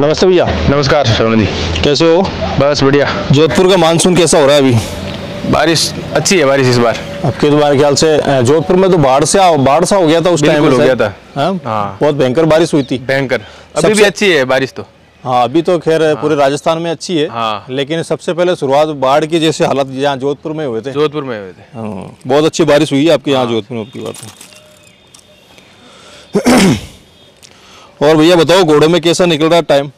नमस्ते भैया। नमस्कार श्रवण जी, कैसे हो? बस बढ़िया। जोधपुर का मानसून कैसा हो रहा है अभी? बारिश अच्छी है, बारिश इस बार। आपके तुम्हारे ख्याल से जोधपुर में तो बाढ़ सा हो गया था उस टाइम हो गया था। हाँ, बहुत भयंकर बारिश हुई थी। भयंकर। अभी भी अच्छी है बारिश तो। हाँ, अभी तो खैर पूरे राजस्थान में अच्छी है। हाँ। लेकिन सबसे पहले शुरुआत बाढ़ की जैसे हालत यहाँ जोधपुर में हुए थे। जोधपुर में हुए थे। हाँ, बहुत अच्छी बारिश हुई है आपके यहाँ जोधपुर में, आपकी बात है। और भैया बताओ, घोड़ों में कैसा निकल रहा है टाइम?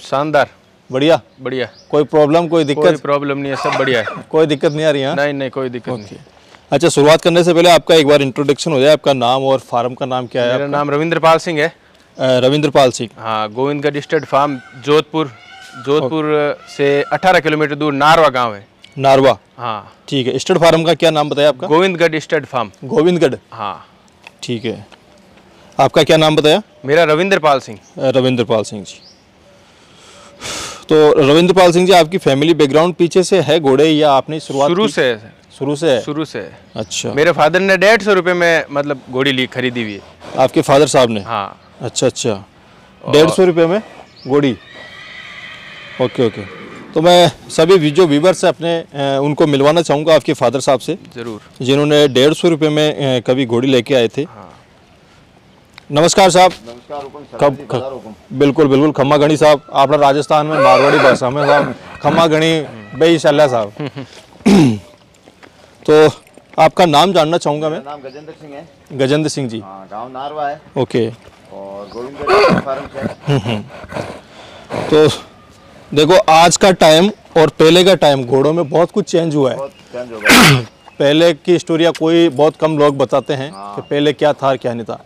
शानदार, बढ़िया बढ़िया। कोई प्रॉब्लम, कोई दिक्कत? कोई प्रॉब्लम नहीं है, सब बढ़िया है। कोई दिक्कत नहीं आ रही है? नहीं नहीं, कोई दिक्कत नहीं। अच्छा, शुरुआत करने से पहले आपका एक बार इंट्रोडक्शन हो जाए। आपका नाम और फार्म का नाम क्या है? मेरा नाम रविंद्रपाल सिंह है। रविंद्रपाल सिंह। हाँ, गोविंदगढ़ स्टड फार्म, जोधपुर से 18 किलोमीटर दूर नारवा गांव है। नारवा, हाँ ठीक है। स्टड फार्म का क्या नाम बताया आपका? Govindgarh stud farm. गोविंदगढ़, हाँ ठीक है। आपका क्या नाम बताया? मेरा रविंद्रपाल सिंह। रविंद्रपाल सिंह जी। तो रविंद्रपाल सिंह जी, आपकी फैमिली बैकग्राउंड पीछे से है घोड़े या आपने शुरुआत शुरू से है? शुरू से। अच्छा। मेरे फादर ने 150 रुपये में मतलब घोड़ी खरीदी हुई है। आपके फादर साहब ने? हाँ। अच्छा अच्छा, 150 रुपये में घोड़ी। Okay okay. तो मैं सभी जो व्यूवर्स है अपने उनको मिलवाना चाहूँगा आपके फादर साहब से, जरूर, जिन्होंने 150 रुपये में कभी घोड़ी लेके आए थे। हाँ। नमस्कार साहब। नमस्कार। बिल्कुल बिल्कुल, खम्मा गणी साहब। आपने राजस्थान में मारवाड़ी भाषा में साहब खम्मा गणी बेई शल्ला साहब। तो आपका नाम जानना चाहूँगा मैं। नाम गजेंद्र सिंह है। गजेंद्र सिंह जी। हाँ, गांव नारवा है। ओके। और गोविंदगढ़ फार्म से। तो देखो, आज का टाइम और पहले का टाइम, घोड़ों में बहुत कुछ चेंज हुआ है। बहुत चेंज हो गया। पहले की स्टोरिया कोई बहुत कम लोग बताते हैं कि पहले क्या था और क्या नहीं था।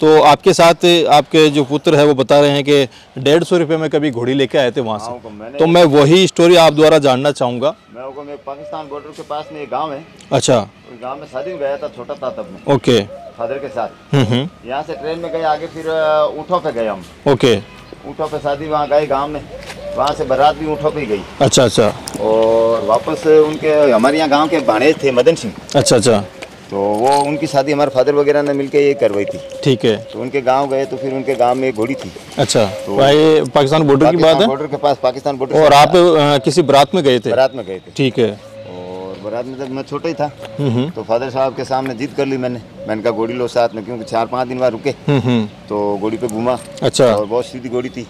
तो आपके साथ आपके जो पुत्र है वो बता रहे हैं कि 150 रुपये में कभी घोड़ी लेके आए थे वहाँ से। तो मैं वही स्टोरी आप द्वारा जानना चाहूँगा। मैं पाकिस्तान बॉर्डर के पास में एक गांव है। अच्छा। उस गांव में शादी में गया था, छोटा था तब मैं। ओके। फादर के साथ। यहाँ से ट्रेन में गए, आगे फिर ऊँटों पे गए हम। ओके। ऊँटों पे शादी, वहाँ गए गाँव में, वहाँ से बारात भी ऊँटों पे ही गई। अच्छा अच्छा। और वापस उनके हमारे यहाँ गाँव के भाणेज थे मदन सिंह। अच्छा अच्छा। तो वो उनकी शादी हमारे फादर वगैरह ने मिलके ये करवाई थी। ठीक है। तो उनके गांव गए, तो फिर उनके गांव में एक घोड़ी थी। अच्छा, तो भाई पाकिस्तान बॉर्डर की बात है? बॉर्डर के पास, पाकिस्तान बॉर्डर। और आप किसी बारात में गए थे? बारात में गए थे। ठीक है। और बारात में जब मैं छोटा ही था, तो फादर साहब के सामने जिद कर ली मैंने कहा घोड़ी लो साथ में, क्योंकि 4-5 दिन बाद रुके। तो घोड़ी पे घूमा। अच्छा। और बहुत सीधी घोड़ी थी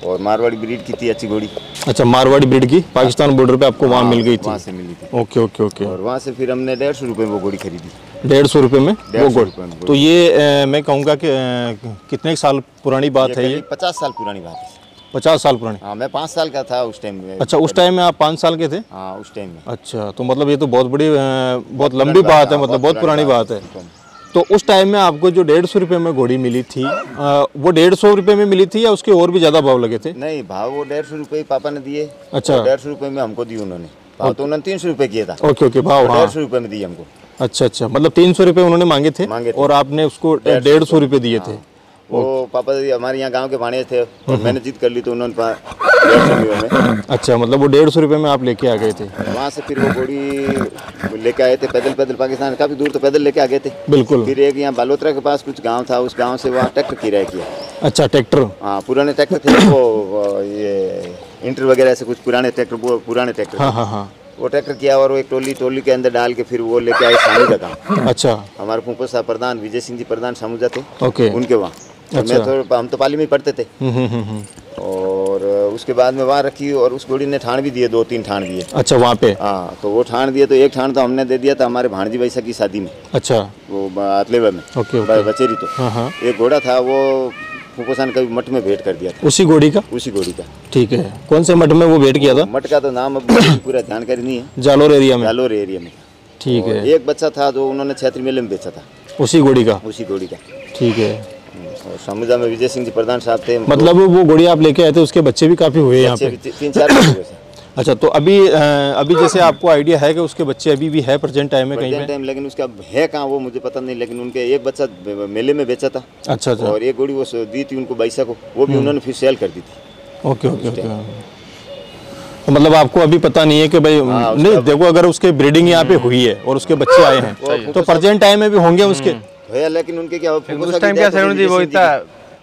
और मारवाड़ी ब्रीड की थी, अच्छी घोड़ी। अच्छा, मारवाड़ी ब्रीड की पाकिस्तान बॉर्डर पे आपको वहाँ मिल गई थी? वहाँ से मिली थी। Okay okay okay. और वहाँ से फिर हमने 150 रुपये वो घोड़ी खरीदी। 150 रुपये में वो घोड़ी? तो ये मैं कहूँगा कि कितने साल पुरानी बात है ये? 50 साल पुरानी बात है। 50 साल पुरानी? हाँ, मैं 5 साल का था उस टाइम में। अच्छा, उस टाइम में आप 5 साल के थे? हाँ, उस टाइम में। अच्छा, तो मतलब ये तो बहुत बड़ी, बहुत लंबी बात है, मतलब बहुत पुरानी बात है। तो उस टाइम में आपको जो 150 रुपये में घोड़ी मिली थी, वो 150 रुपये में मिली थी या उसके और भी ज्यादा भाव लगे थे? नहीं, भाव वो 150 रुपये पापा ने दिए। अच्छा। 150 रुपये में हमको दिए उन्होंने। भाव तो उन्होंने 300 रुपये किया था। ओके ओके, भाव 150 रुपये में दिए हमको। अच्छा अच्छा, मतलब 300 रुपये उन्होंने मांगे थे और आपने उसको 150 रुपये दिए थे। वो पापा हमारे यहाँ गांव के भाणे थे और मैंने जिद कर ली तो उन्होंने 150 रुपये में। अच्छा, मतलब वो 150 रुपये में आप लेके आ गए थे? वहाँ से फिर वो घोड़ी लेके आए थे पैदल पाकिस्तान, काफ़ी दूर तो पैदल लेके आ गए थे। बिल्कुल। फिर एक यहाँ बालोतरा के पास कुछ गांव था, उस गांव से वहाँ ट्रैक्टर किराया किया। अच्छा, ट्रैक्टर? हाँ, पुराने ट्रैक्टर थे वो, ये इंटर वगैरह से कुछ पुराने ट्रैक्टर। हाँ हाँ हाँ। वो ट्रैक्टर किया और वो एक टोली के अंदर डाल के फिर वो लेके आए सामुजा गाँव। अच्छा। हमारे फूफो साहब प्रधान विजय सिंह जी प्रधान सामुजा थे। ओके। उनके वहाँ। अच्छा। हम तो पाली में ही पढ़ते थे। और उसके बाद में वहाँ रखी और उस घोड़ी ने ठाण भी दिए, 2-3 ठाण दिए। अच्छा, वहाँ पे? हाँ, तो वो ठाण दिए, तो एक ठाण तो हमने दे दिया था हमारे भाणजी वैसा की शादी में। अच्छा। वो अतलेवा में। ओके। बचेरी। तो एक घोड़ा था वो फूफोसान कभी मठ में भेंट कर दिया था। उसी घोड़ी का? उसी घोड़ी का। ठीक है। कौन से मठ में वो भेंट किया था? मठ का तो नाम अब पूरा जानकारी नहीं है। जालोर एरिया में? जालोर एरिया में। ठीक है। एक बच्चा था जो उन्होंने क्षेत्र मेले में बेचा था। उसी घोड़ी का? उसी घोड़ी का। ठीक है। और समुद्र में विजय सिंह जी प्रधान साहब थे। मतलब वो घोड़ी आप लेके आए थे, उसके बच्चे भी काफी हुए यहाँ पे? 3-4 बच्चे। अच्छा, तो अभी जैसे आपको आइडिया है कि उसके बच्चे अभी भी है प्रेजेंट टाइम में कहीं पे? लेकिन उसका है कहाँ वो मुझे पता नहीं, लेकिन उनके एक बच्चा मेले में बेचा था। अच्छा अच्छा। और एक घोड़ी वो दी थी उनको बैसा को, वो भी उन्होंने फिर सेल कर दी थी। Okay okay okay. तो मतलब आपको अभी पता नहीं है कि भाई नहीं, देखो अगर उसके ब्रीडिंग यहाँ पे हुई है और उसके बच्चे आए हैं तो प्रेजेंट टाइम में भी होंगे उसके? भैया लेकिन उनके क्या उस टाइम क्या शरण जी वो इतना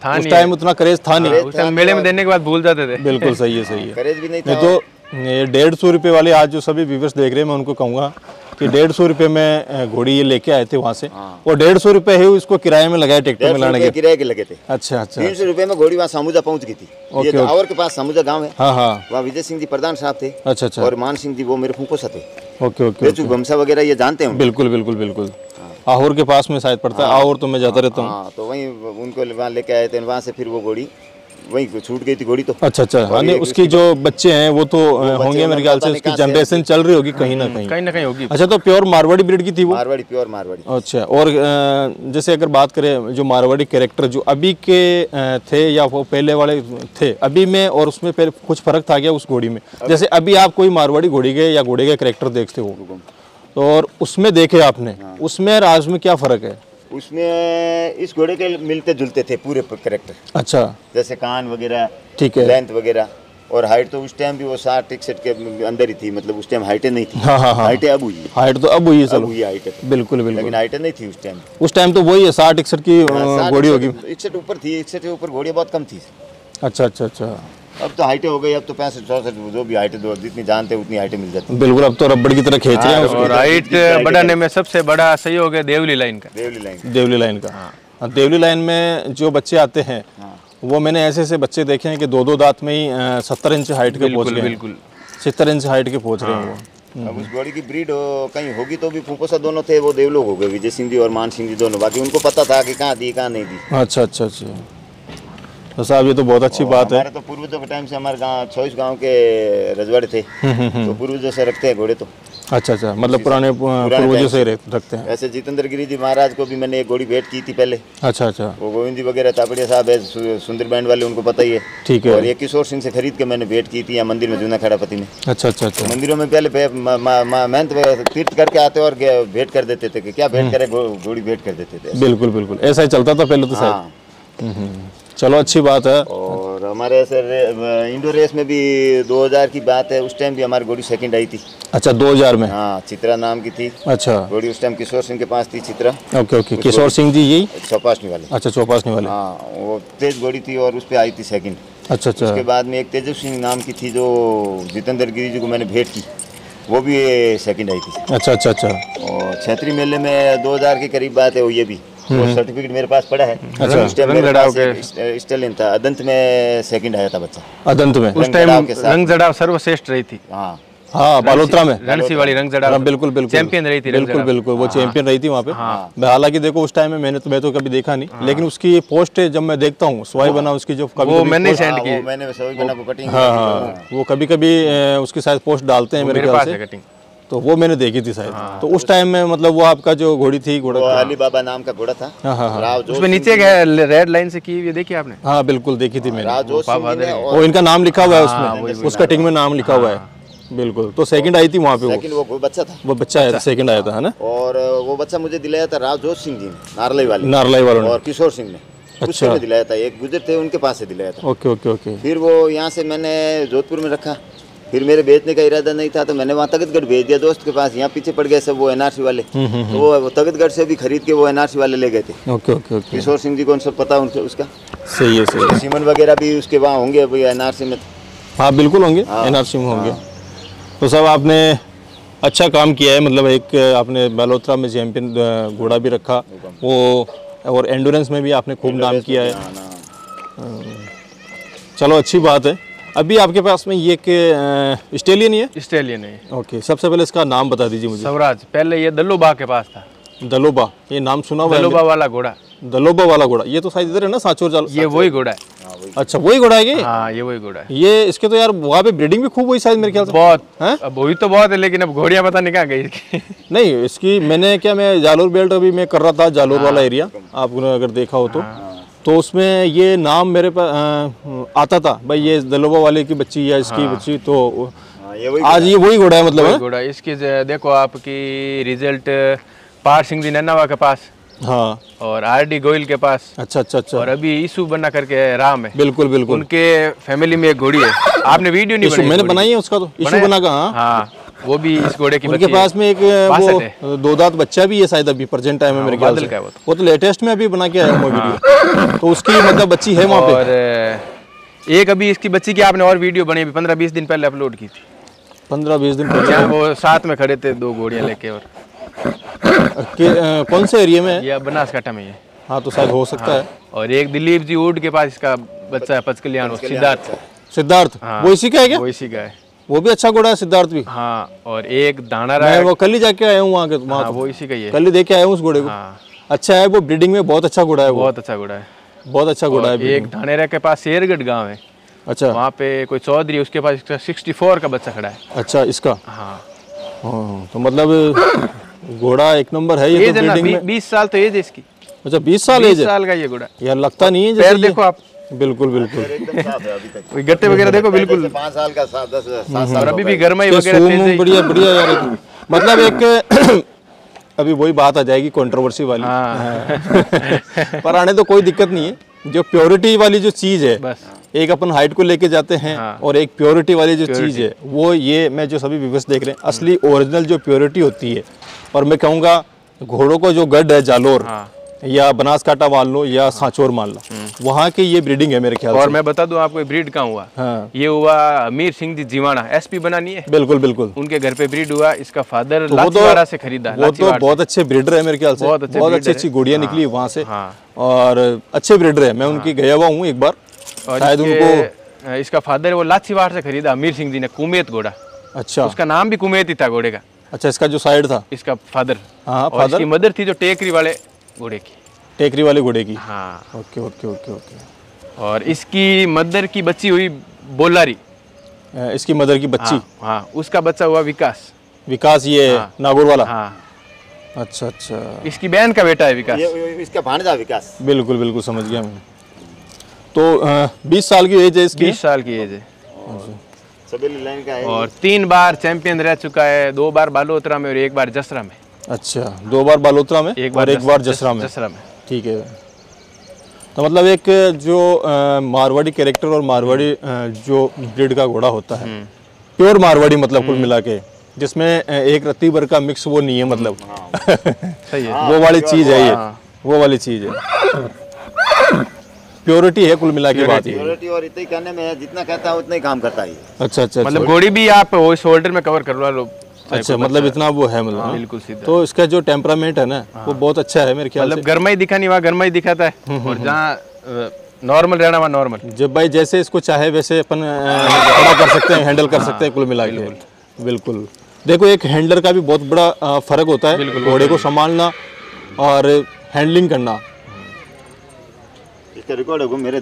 था उस टाइम उतना क्रेज था नहीं, उस टाइम मेले में देने के बाद भूल जाते थे। बिल्कुल सही है, सही है। क्रेज भी नहीं था। नहीं तो ये 150 रुपये वाले आज जो सभी व्यूवर्स देख रहे हैं, मैं उनको कहूँगा कि 150 रुपये में घोड़ी ये लेके आए थे वहाँ से, और 150 रुपये ही उसको किराए में लगाए, ट्रैक्टर में लाने के किराए के लगे थे। अच्छा अच्छा। 300 रुपये में घोड़ी वहाँ सामुजा पहुँच गई थी। ये दावर के पास सामुजा गाँव है। हाँ हाँ। वहाँ विजय सिंह जी प्रधान साहब थे। अच्छा अच्छा। और मान सिंह जी वो मेरे फूफो थे। Okay okay. गमसा वगैरह ये जानते हैं। बिल्कुल बिल्कुल बिल्कुल। आहोर के पास में शायद पड़ता है, आहोर तो मैं जाता रहता हूँ। तो वहीं उनको वहाँ लेके आए थे, वहाँ से फिर वो घोड़ी वहीं छूट गई थी घोड़ी तो। अच्छा अच्छा। हाँ, नहीं उसकी जो बच्चे हैं वो तो होंगे मेरे ख्याल से, उसकी जनरेशन चल रही होगी कहीं ना कहीं होगी। अच्छा, तो प्योर मारवाड़ी ब्रीड की थी वो? मारवाड़ी, प्योर मारवाड़ी। अच्छा। और जैसे अगर बात करें जो मारवाड़ी कैरेक्टर जो अभी के थे या वो पहले वाले थे, अभी में और उसमें पहले कुछ फर्क था क्या उस घोड़ी में? जैसे अभी आप कोई मारवाड़ी घोड़ी के या घोड़े के कैरेक्टर देखते हो और उसमें देखे आपने, उसमें और आज में क्या फर्क है? उसमें इस घोड़े के मिलते जुलते थे पूरे कैरेक्टर। अच्छा। जैसे कान वगैरह, ठीक है, लेंथ वगैरह, और हाइट तो उस टाइम भी वो 60-61 के अंदर ही थी, मतलब उस टाइम हाइटें नहीं थी। हाँ हाँ हाँ। हाइटें अब हुई है। हाइट तो अब हुई है, अब हुई हाइट, बिल्कुल बिल्कुल, लेकिन हाइटें नहीं थी उस टाइम। उस टाइम तो वही है 60-61 की घोड़ी होगी। 61 ऊपर थी, 61 के ऊपर घोड़ियाँ बहुत कम थी। अच्छा अच्छा अच्छा। अब तो हाइटें हो गई, अब तो 65-64 जो भी हाइटें जितनी जानते हैं उतनी हाइटें मिल जाती। बिल्कुल, अब तो रबड़ की तरह खींच रहे हैं। और हाइट बढ़ाने में सबसे बड़ा सहयोग है देवली लाइन का। देवली लाइन का। हाँ, देवली लाइन में जो बच्चे आते हैं वो मैंने ऐसे ऐसे बच्चे देखे हैं कि 2-2 दांत में ही 70 इंच हाइट के पहुंच गए। बिल्कुल 70 इंच हाइट के पहुंच रहे हैं वो। अब उस घोड़ी की ब्रीड कहीं होगी तो भी फूफोसा दोनों थे, वो देवलोग हो गए, विजय सिंह जी और मान सिंह जी दोनों। बाकी उनको पता था कि कहाँ दी कहाँ नहीं दी। अच्छा अच्छा अच्छा। तो साहब ये तो बहुत अच्छी बात है। हमारे तो पूर्वजों के टाइम से हमारे गाँव 26 गाँव के रजवाड़े थे, तो पूर्वजों से रखते हैं घोड़े तो। अच्छा अच्छा, मतलब पुराने पूर्वजों से रखते हैं। ऐसे जितेंद्र गिरी जी महाराज को भी मैंने एक घोड़ी भेंट की थी पहले। अच्छा अच्छा। वो गोविंद जी वगैरह तापड़िया साहब है सुंदर बैंड वाले, उनको पता ही है। ठीक है। और ये किशोर सिंह से खरीद के मैंने भेंट की थी यहाँ मंदिर में जूना खड़ापति में। अच्छा अच्छा अच्छा। मंदिरों में पहले मेहनत तीर्थ करके आते और भेंट कर देते थे कि क्या भेंट करे, घोड़ी भेंट कर देते थे। बिल्कुल बिल्कुल, ऐसा ही चलता था पहले तो शायद। चलो अच्छी बात है। और हमारे ऐसे इंडोर रेस में भी 2000 की बात है, उस टाइम भी हमारी घोड़ी सेकंड आई थी। अच्छा 2000 में? हाँ, चित्रा नाम की थी। अच्छा। घोड़ी उस टाइम किशोर सिंह के पास थी चित्रा। Okay okay. किशोर सिंह जी यही चौपासनी वाले? अच्छा चौपासनी वाले। हाँ, वो तेज घोड़ी थी और उस पर आई थी सेकंड। अच्छा अच्छा। उसके बाद में एक तेजस्वी सिंह नाम की थी जो जितेंद्र गिरी जी को मैंने भेंट की, वो भी सेकंड आई थी। अच्छा अच्छा अच्छा। और क्षेत्रीय मेले में 2000 के करीब बात है वो, ये भी सर्टिफिकेट मेरे पास पड़ा है। अच्छा। उस टाइम मेरे पास स्टेलिन था, अदंत में सेकंड आया था बच्चा। अदंत में उस टाइम रंग जड़ाव सर्वश्रेष्ठ रही थी। हाँ हाँ, बालोतरा में रणसी वाली रंग जड़ाव बिल्कुल बिल्कुल चैंपियन रही थी। बिल्कुल बिल्कुल, वो चैंपियन रही थी वहाँ पे। हालांकि देखो उस टाइम में मैं तो कभी देखा नहीं, लेकिन उसकी पोस्ट जब मैं देखता हूँ सवाई बना उसकी जो कभी मैंने सेंड की, मैंने सवाई बना को कटिंग। हाँ हाँ, वो कभी कभी उसकी शायद पोस्ट डालते हैं मेरे ख्याल से, तो वो मैंने देखी थी शायद। तो उस टाइम में मतलब वो आपका जो घोड़ी थी, घोड़ा अली बाबा नाम का घोड़ा था। हाँ, उसमें नीचे रेड लाइन से की हुई देखी आपने? हाँ बिल्कुल देखी थी मैंने, वो इनका नाम लिखा हुआ है उसमें, उस कटिंग में नाम लिखा हुआ है। बिल्कुल। तो सेकंड आई थी वहाँ पे वो बच्चा था, वो बच्चा आया था, सेकंड आया था, है ना? और वो बच्चा मुझे दिलाया था राजजोत सिंह जी ने, नारलाई वाले और किशोर सिंह ने। अच्छा। उससे दिलाया था, एक गुजर थे उनके पास से दिलाया था। Okay okay okay. फिर वो यहाँ से मैंने जोधपुर में रखा, फिर मेरे बेचने का इरादा नहीं था तो मैंने वहाँ तगतगढ़ भेज दिया दोस्त के पास। यहाँ पीछे पड़ गए सब वो एनआरसी वाले, तो वो तगतगढ़ से भी खरीद के वो एनआरसी वाले ले गए थे। Okay okay okay. Kishore Singh ji को सब पता उनसे उसका। सही है सही है। सीमन वगैरह भी उसके वहाँ होंगे भैया एनआरसी में। हाँ बिल्कुल होंगे, एनआरसी में होंगे। तो सब आपने अच्छा काम किया है, मतलब एक आपने बालोतरा में चैंपियन घोड़ा भी रखा वो, और एंडोरेंस में भी आपने खूब नाम किया है। चलो अच्छी बात है। अभी आपके पास में ये कि स्टेलियन ही है? स्टेलियन है। ओके, सबसे पहले इसका नाम बता दीजिए मुझे। स्वराज। पहले ये दलोबा के पास था। दलोबा, ये नाम सुना हुआ है? दलोबा वाला घोड़ा। दलोबा वाला घोड़ा, ये तो शायद इधर है ना, सांचौर जाल। ये वही घोड़ा है। अच्छा वही घोड़ा है ये? हाँ ये वही घोड़ा है। ये इसके तो यार वहाँ पे ब्रीडिंग भी खूब हुई शायद मेरे ख्याल से। बहुत है, अब वही तो बहुत है, लेकिन अब घोड़ियाँ पता नहीं कहाँ गई इसकी। नहीं इसकी मैं जालोर बेल्ट अभी मैं कर रहा था, जालोर वाला एरिया आपने अगर देखा हो तो उसमें ये नाम मेरे पास आता था भाई, ये दलोबा वाले की बच्ची या इसकी बच्ची, तो आज ये वही घोड़ा है मतलब है? घोड़ा इसकी देखो आपकी रिजल्ट पार सिंह जी नन्नावा के पास, हाँ, और आरडी गोयल के पास। अच्छा अच्छा अच्छा। और अभी ईसु बन्ना करके राम है। बिल्कुल बिल्कुल, उनके फैमिली में एक घोड़ी है। आपने वीडियो नहीं बनाई? मैंने बनाई है उसका, तो ईसु बन्ना का। हाँ वो भी इस घोड़े की उनके बच्ची पास में एक वो 2 दांत बच्चा भी है शायद अभी प्रेजेंट टाइम में मेरे ख्याल से। वो तो लेटेस्ट में अभी बना के आया वो वीडियो, तो उसकी मतलब बच्ची है वहाँ पे। और एक अभी इसकी बच्ची की आपने और वीडियो बनी, 15-20 दिन पहले अपलोड की थी। 15-20 दिन पहले वो साथ में खड़े थे 2 घोड़ियाँ लेके। और कौन से एरिया में है? ये बनासकांठा में है। हाँ तो शायद हो सकता है। और एक दिलीप जी ऊट के पास इसका बच्चा है, पचकल्याण, सिद्धार्थ। वो इसी का है क्या? वो इसी का है। वो भी अच्छा घोड़ा है सिद्धार्थ भी। हाँ, और एक दाना मैं वो कल ही जाके आया हूँ वहाँ के, हाँ, वो इसी का ही है। कल ही देख के आया हूँ उस घोड़े को। हाँ। अच्छा है वो, ब्रीडिंग में बहुत अच्छा घोड़ा है वो। बहुत अच्छा घोड़ा है, बहुत अच्छा घोड़ा है। एक धानेरा के पास शेरगढ़ गांव है। अच्छा, वहाँ पे कोई चौधरी, उसके पास इसका 64 का बच्चा खड़ा है। अच्छा इसका। हाँ, तो मतलब घोड़ा एक नंबर है ये तो ब्रीडिंग में। 20 साल तो एज है इसकी। अच्छा 20 साल एज है? 20 साल का ये घोड़ा यार, लगता नहीं है। पैर देखो आप। बिल्कुल बिल्कुल एकदम साफ है अभी तक। कोई गट्टे वगैरह देखो बिल्कुल। 5 साल का 7 साल। और अभी भी गरमाई वगैरह बढ़िया बढ़िया यार। मतलब एक अभी वही बात आ जाएगी कंट्रोवर्सी वाली। पर आने तो कोई दिक्कत नहीं है। जो प्योरिटी वाली जो चीज़ है, बस एक अपन हाइट को लेके जाते हैं और एक प्योरिटी वाली जो चीज़ है वो ये, मैं जो सभी व्यूअर्स देख रहे हैं, असली ओरिजिनल जो प्योरिटी होती है। और मैं कहूँगा घोड़ों को जो गढ़ है जालोर या बनासकांठा मान लो या सांचौर मान लो, वहाँ की ये ब्रीडिंग है मेरे ख्याल से। और मैं बता दूं आपको ब्रीड कहाँ हुआ। हाँ। ये हुआ अमीर सिंह जी जीवाणा, एसपी बनानी है। बिल्कुल बिल्कुल, उनके घर पे ब्रीड हुआ। इसका फादर लाचीवाड़ा से खरीदा। वो तो बहुत अच्छे ब्रीडर है मेरे ख्याल से। बहुत अच्छी घोड़ियाँ निकली वहाँ से और अच्छे ब्रीडर है। मैं उनकी गया हुआ हूँ एक बार, शायद उनको। इसका फादर वो लाचीवाड़ से खरीदा अमीर सिंह जी ने, कुमेत घोड़ा। अच्छा, उसका नाम भी कुमेत ही था घोड़े का। अच्छा, इसका जो साइड था, इसका फादर। हाँ, और इसकी मदर थी जो टेकरी वाले घोड़े की। टेकरी वाले घोड़े की। हाँ। Okay okay okay okay. और इसकी मदर की बच्ची हुई बोलारी। इसकी मदर की बच्ची। हाँ, उसका बच्चा हुआ विकास। विकास ये नागौर वाला। हाँ। अच्छा अच्छा, इसकी बहन का बेटा है विकास। इसका भांजा विकास। बिल्कुल बिल्कुल, समझ गया मैं। तो 20 साल की एज है इसकी। 20 साल की एज है। सवेली लाइन का है। और 3 बार चैंपियन रह चुका है, 2 बार बालोतरा में और 1 बार जसरा में। अच्छा, 2 बार बालोतरा में, एक बार जसरा में। ठीक है। तो मतलब एक जो मारवाड़ी कैरेक्टर और मारवाड़ी जो ब्रीड का घोड़ा होता है, प्योर मारवाड़ी मतलब कुल मिला के, जिसमें एक रत्ती भर का मिक्स वो नहीं है, मतलब सही है। वो वाली चीज़ है ये, वो वाली चीज़ है। प्योरिटी है कुल मिला के बात। प्योरिटी और इतना ही करने में जितना कहता है उतना ही काम करता है। अच्छा अच्छा, मतलब घोड़ी भी आप वो शोल्डर में कवर करवा लो। अच्छा, मतलब इतना वो है, मतलब बिल्कुल सीधा। तो इसका जो टेम्परामेंट है ना, वो बहुत अच्छा है मेरे ख्याल से। मतलब गर्मा ही दिखा नहीं, वहाँ गर्मा ही दिखाता है, और जहाँ नॉर्मल रहना वहाँ नॉर्मल। जब भाई जैसे इसको चाहे वैसे अपन खड़ा कर सकते हैं, हैंडल कर सकते हैं कुल मिला के। बिल्कुल। देखो, एक हैंडलर का भी बहुत बड़ा फर्क होता है, घोड़े को संभालना और हैंडलिंग करना। इसका रिकॉर्ड है, मेरे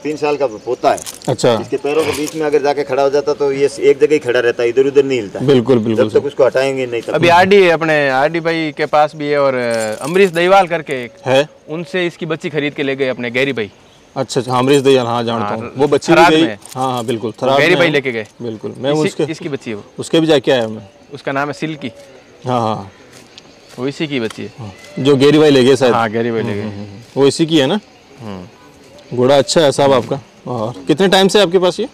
3 साल का पोता है। अच्छा। इसके पैरों के बीच में अगर जाके खड़ा हो जाता तो ये एक जगह ही खड़ा रहता है, इधर उधर नहीं हिलता। बिल्कुल बिल्कुल, जब तक उसको हटाएंगे नहीं तब। अभी आरडी भाई के पास भी है, और अमरीश दईवाल करके एक है, उनसे इसकी बच्ची खरीद के ले गए अपने गैरी भाई। अच्छा अच्छा, अमरीश दईवाल, हाँ जानता हूँ। वो बच्ची भी गई। हाँ हाँ बिल्कुल, गैरी भाई लेके गए। बिल्कुल, मैं इसकी बच्ची है वो, उसके भी जाके आया मैं। उसका नाम है सिल्की। हाँ हाँ, वो इसी की बच्ची है जो गैरी भाई ले गए शायद। हाँ, गैरी भाई ले गए, वो इसी की है ना। घोड़ा अच्छा है साहब आपका। और कितने टाइम से आपके पास ये?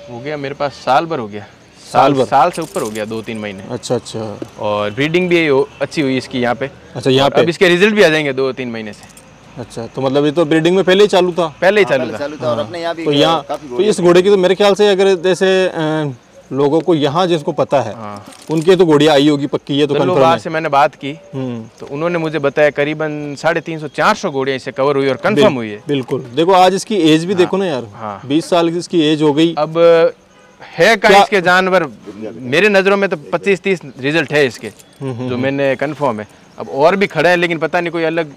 हो गया मेरे पास साल भर हो गया। साल से ऊपर हो गया, 2-3 महीने। अच्छा अच्छा। और ब्रीडिंग भी अच्छी हुई इसकी यहाँ पे। अच्छा, यहाँ पे अब इसके रिजल्ट भी आ जाएंगे 2-3 महीने से। अच्छा, तो मतलब ये तो ब्रीडिंग में पहले ही चालू था। पहले ही चालू था। और अपने यहाँ भी तो यहाँ तो इस घोड़े की तो मेरे ख्याल से, अगर जैसे लोगों को यहाँ जिसको पता है, उनके तो घोड़ियाँ आई होगी पक्की, है तो कंफर्म है। से मैंने बात की तो उन्होंने मुझे बताया करीबन 350-400 घोड़ियाँ इससे कवर हुई और कंफर्म हुई है। बिल्कुल। देखो आज इसकी एज भी देखो ना यार, 20 साल की इसकी एज हो गई। अब है का इसके जानवर मेरे नज़रों में तो 25-30 रिजल्ट है इसके, जो मैंने कंफर्म है। अब और भी खड़ा है, लेकिन पता नहीं कोई अलग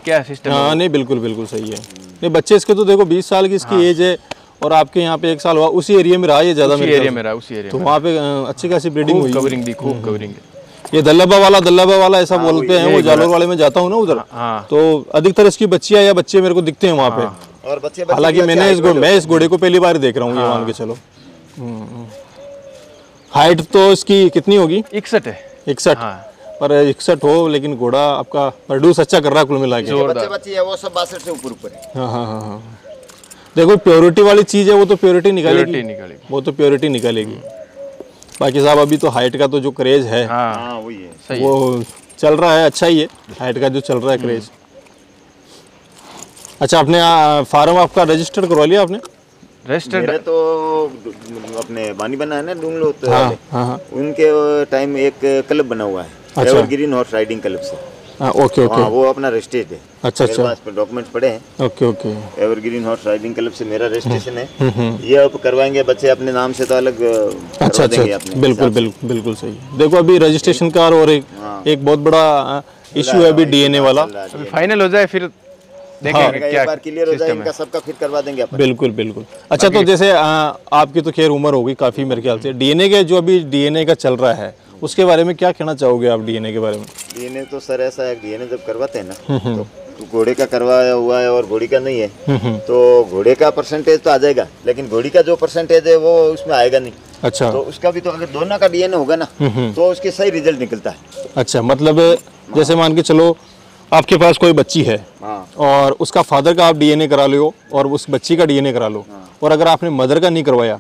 क्या सिस्टम। हाँ नहीं, बिल्कुल बिल्कुल सही है। नहीं, बच्चे इसके तो देखो 20 साल की इसकी एज है, और आपके यहाँ पे 1 साल हुआ। उसी एरिया में रहा ये ज्यादा, उसी एरिया में रहा, उसी एरिया तो वहाँ पे अच्छी खासी ब्रीडिंग हुई, कवरिंग भी खूब कवरिंग। ये दल्लबा वाला ऐसा बोलते हैं, वो जालोर वाले में जाता हूँ ना उधर, तो अधिकतर इसकी बच्चियाँ या बच्चे मेरे को दिखते हैं वहाँ पे। और बच्चे, हालांकि मैं इस घोड़े को पहली बार देख रहा हूँ, ये मान के चलो। हाइट तो इसकी कितनी होगी? 61 है। 61, पर 61 हो, लेकिन घोड़ा आपका प्रोड्यूस अच्छा कर रहा है कुल मिला के। बच्चे है वो सब 62 से ऊपर है। हाँ हाँ हाँ, देखो प्योरिटी वाली चीज़ है, वो तो प्योरिटी निकालेगी, वो तो प्योरिटी निकालेगी। बाकी साहब अभी तो हाइट का तो जो क्रेज है हाँ वही है, सही वो चल रहा है, अच्छा ही है हाइट का जो चल रहा है क्रेज। अच्छा, आपने फार्म आपका रजिस्टर करवा लिया आपने? रजिस्टर्ड मेरा तो अपने बानी बना है ना डूंगलो, तो हाँ हाँ उनके टाइम एक क्लब बना हुआ है, अच्छा। एवरग्रीन हॉर्स राइडिंग क्लब से। हाँ, ओके ओके। हाँ, वो अपना रजिस्ट्रेड है। अच्छा मेरे अच्छा, पास पे डॉक्यूमेंट्स पड़े हैं। Okay okay. Evergreen horse riding club से मेरा रजिस्ट्रेशन है। ये अब करवाएंगे बच्चे अपने नाम से, तो अलग अच्छा करवा देंगे अच्छा, अपने बिल्कुल हिसाब से। बिल्कुल बिल्कुल सही। देखो अभी रजिस्ट्रेशन का और एक बहुत बड़ा इशू है अभी डीएनए वाला। अभी फाइनल हो जाए फिर देखेंगे एक क्या बार क्लियर हो जाए सिस्टम इनका है। सबका, फिर करवा देंगे अपन। बिल्कुल बिल्कुल। अच्छा, तो जैसे आपकी तो खैर उम्र होगी काफ़ी मेरे ख्याल से, डीएनए के जो अभी डीएनए का चल रहा है उसके बारे में क्या कहना चाहोगे आप डीएनए के बारे में? डीएनए तो सर ऐसा है, डीएनए जब करवाते हैं ना तो घोड़े का करवाया हुआ है और घोड़ी का नहीं है, तो घोड़े का परसेंटेज तो आ जाएगा, लेकिन घोड़ी का जो परसेंटेज है वो उसमें आएगा नहीं। अच्छा, तो उसका भी तो अगर दोनों का डीएनए होगा ना तो उसके सही रिजल्ट निकलता है। अच्छा, मतलब जैसे मान के चलो आपके पास कोई बच्ची है हाँ और उसका फादर का आप डीएनए करा लो और उस बच्ची का डीएनए करा लो, और अगर आपने मदर का नहीं करवाया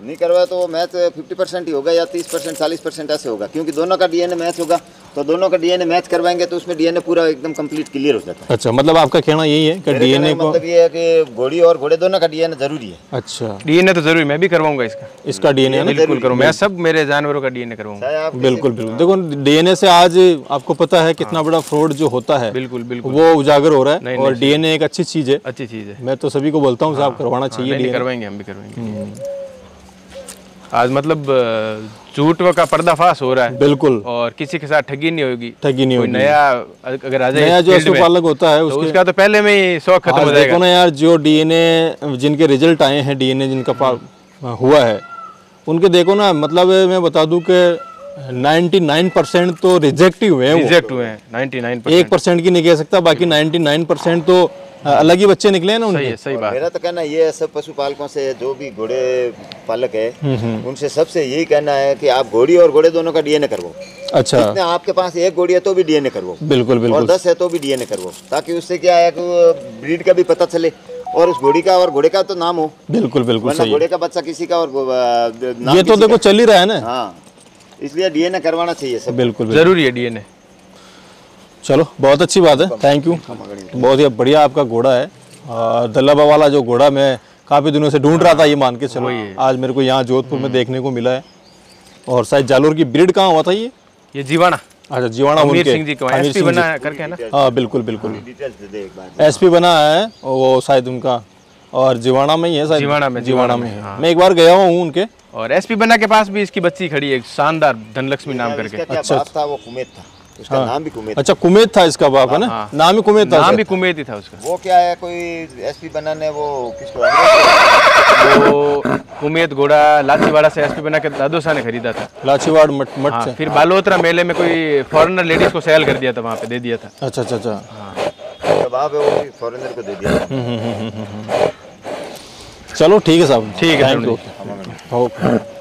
तो वो मैच 50% ही होगा या 30% 40% ऐसे होगा, क्योंकि दोनों का डीएनए मैच होगा, तो दोनों का डीएनए मैच करवाएंगे तो उसमें डीएनए पूरा एकदम कंप्लीट क्लियर हो जाता है। अच्छा, मतलब आपका कहना यही है कि मेरे डीएनए कहने का को, मतलब ये है कि घोड़ी और घोड़े दोनों का डीएनए जरूरी है। अच्छा, डीएनए तो जरूरी, मैं भी करवाऊंगा इसका डीएनए ना, बिल्कुल करूँ, मैं सब मेरे जानवरों का डीएनए करवाऊंगा। चाहे आप बिल्कुल बिल्कुल। देखो डीएनए से आज आपको पता है कितना बड़ा फ्रॉड जो होता है बिल्कुल बिल्कुल वो उजागर हो रहा है, और डीएनए एक अच्छी चीज है, अच्छी चीज़ है। मैं तो सभी को बोलता हूँ साहब करवाना चाहिए नहीं, डीएनए। करवाएंगे, हम भी करवाएंगे। आज मतलब झूठ का पर्दाफाश हो रहा है बिल्कुल, और किसी के साथ ठगी नहीं होगी। ठगी नहीं कोई होगी। नया अगर आ जाए नया जो फील्ड में, पशुपालक होता है तो उसके उसका तो पहले में ही शौक खत्म आज हो देखो जाएगा। ना यार, जो डीएनए जिनके रिजल्ट आए हैं, डीएनए जिनका हुआ है, उनके देखो ना, मतलब मैं बता दूं कि 99% तो रिजेक्ट ही हुए हैं, रिजेक्ट हुए हैं 99%। 1% की नहीं कह सकता, बाकी 99% तो अलग ही बच्चे निकले हैं ना सही उनके। है, सही बात। मेरा तो कहना ये है, सब पशुपालकों से, जो भी घोड़े पालक है उनसे सबसे यही कहना है कि आप घोड़ी और घोड़े दोनों का डीएनए करवाओ। अच्छा, जितने आपके पास एक घोड़ी है तो भी डीएनए करवाओ, बिल्कुल और बिल्कुल 10 है तो भी डीएनए करवाओ, ताकि उससे क्या है कि ब्रीड का भी पता चले और उस घोड़ी का और घोड़े का तो नाम हो, बिल्कुल बिल्कुल वरना सही घोड़े का बच्चा किसी का और नाम ये तो किसी देखो चल ही रहा है ना। का। हाँ, इसलिए डीएनए करवाना चाहिए सब। बिल्कुल बिल्कुल। जरूरी है डीएनए। चलो, बहुत अच्छी बात है, थैंक यू। बहुत ही बढ़िया आपका घोड़ा है, दल्लाबा वाला जो घोड़ा मैं काफ़ी दिनों से ढूंढ रहा था, ये मान के चलो आज मेरे को यहाँ जोधपुर में देखने को मिला है। और शायद जालोर की ब्रीड कहाँ हुआ था ये जीवाना, अच्छा, जीवाना अमीर उनके सिंह जी को अमीर एसपी सिंह जी। बना करके है ना। हाँ बिल्कुल बिल्कुल, डिटेल्स दे दे एक बार। एसपी बना है वो शायद उनका, और जीवाना में ही है शायद। जीवाना में है। हाँ। मैं एक बार गया हूँ उनके। और एसपी बना के पास भी इसकी बच्ची खड़ी है, शानदार, धनलक्ष्मी नाम करके। इसका क्या बाप था, वो कुमैत था, उसका नाम भी कुमैत। अच्छा, कुमैत था इसका बाप है ना, नाम ही कुमैत था। नाम भी कुमैत ही था उसका। वो क्या है, कोई एसपी बनाने वो किसको, वो कुमैत घोड़ा लाचीवाड़ा से एसपी बना के दादू शाह ने खरीदा था। लाचीवाड़ मठ हाँ, से। फिर बालोतरा मेले में कोई फॉरेनर लेडीज को सेल कर दिया था, वहाँ पे दे दिया था। अच्छा अच्छा अच्छा, बाप है वो भी फॉरेनर को दे दिया। चलो ठीक है साहब, ठीक है, थैंक यू। ओके।